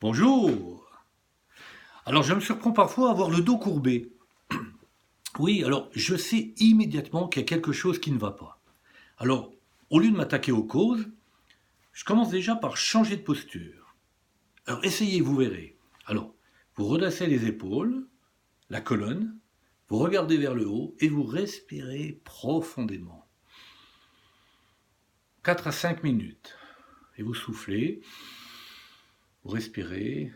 Bonjour. Alors je me surprends parfois à avoir le dos courbé. Oui, alors je sais immédiatement qu'il y a quelque chose qui ne va pas. Alors, au lieu de m'attaquer aux causes, je commence déjà par changer de posture. Alors essayez, vous verrez. Alors, vous redressez les épaules, la colonne, vous regardez vers le haut et vous respirez profondément. 4 à 5 minutes. Et vous soufflez, vous respirez,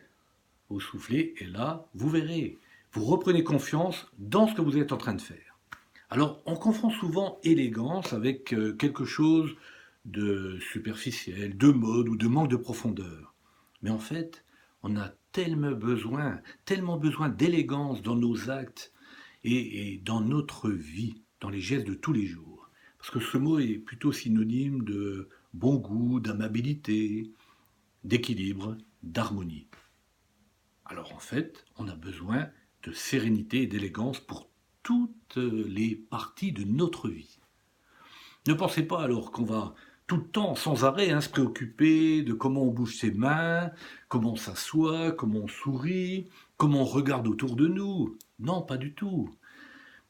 vous soufflez, et là, vous verrez. Vous reprenez confiance dans ce que vous êtes en train de faire. Alors, on confond souvent élégance avec quelque chose de superficiel, de mode ou de manque de profondeur. Mais en fait, on a tellement besoin d'élégance dans nos actes et dans notre vie, dans les gestes de tous les jours. Parce que ce mot est plutôt synonyme de bon goût, d'amabilité, d'équilibre, d'harmonie. Alors en fait, on a besoin de sérénité et d'élégance pour toutes les parties de notre vie. Ne pensez pas alors qu'on va tout le temps, sans arrêt, se préoccuper de comment on bouge ses mains, comment on s'assoit, comment on sourit, comment on regarde autour de nous. Non, pas du tout.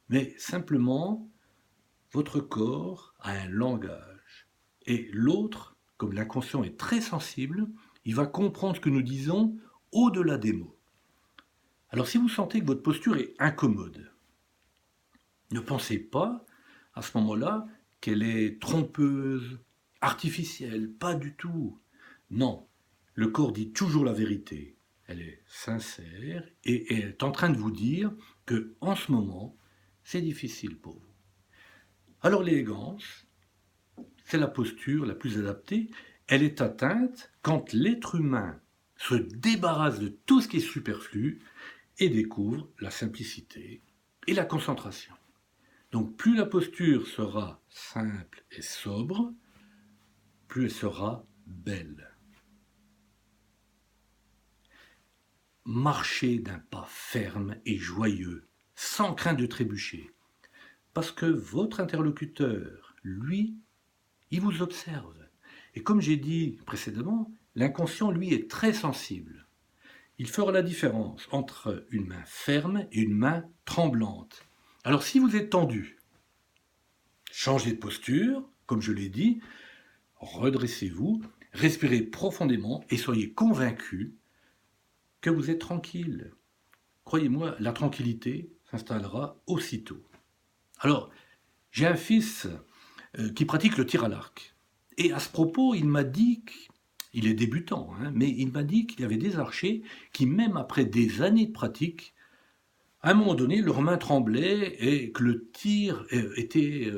Mais simplement, votre corps a un langage. Et l'autre, comme l'inconscient est très sensible, il va comprendre ce que nous disons au-delà des mots. Alors si vous sentez que votre posture est incommode, ne pensez pas à ce moment-là qu'elle est trompeuse, artificielle, pas du tout. Non, le corps dit toujours la vérité. Elle est sincère et elle est en train de vous dire que en ce moment, c'est difficile pour vous. Alors l'élégance, c'est la posture la plus adaptée. Elle est atteinte quand l'être humain se débarrasse de tout ce qui est superflu et découvre la simplicité et la concentration. Donc plus la posture sera simple et sobre, plus elle sera belle. Marchez d'un pas ferme et joyeux, sans crainte de trébucher, parce que votre interlocuteur, lui, il vous observe. Et comme j'ai dit précédemment, l'inconscient, lui, est très sensible. Il fera la différence entre une main ferme et une main tremblante. Alors si vous êtes tendu, changez de posture, comme je l'ai dit, redressez-vous, respirez profondément et soyez convaincu que vous êtes tranquille. Croyez-moi, la tranquillité s'installera aussitôt. Alors, j'ai un fils qui pratique le tir à l'arc. Et à ce propos, il m'a dit, il est débutant, mais il m'a dit qu'il y avait des archers qui, même après des années de pratique, à un moment donné, leurs mains tremblaient et que le tir était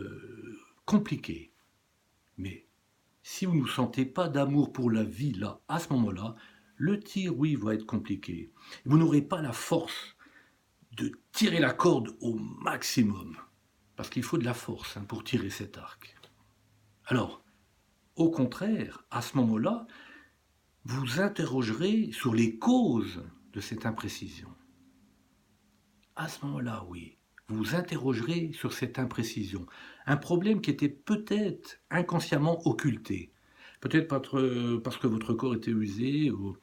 compliqué. Mais si vous ne sentez pas d'amour pour la vie là, à ce moment-là, le tir, oui, va être compliqué. Vous n'aurez pas la force de tirer la corde au maximum. Parce qu'il faut de la force pour tirer cet arc. Alors, au contraire, à ce moment-là, vous interrogerez sur les causes de cette imprécision. À ce moment-là, oui, vous vous interrogerez sur cette imprécision. Un problème qui était peut-être inconsciemment occulté. Peut-être parce que votre corps était usé ou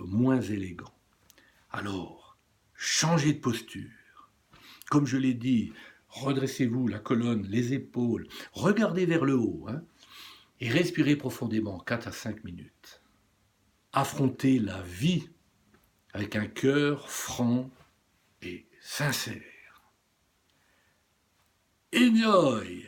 moins élégant. Alors, changez de posture. Comme je l'ai dit, redressez-vous la colonne, les épaules, regardez vers le haut et respirez profondément 4 à 5 minutes. Affrontez la vie avec un cœur franc et sincère. Enjoy!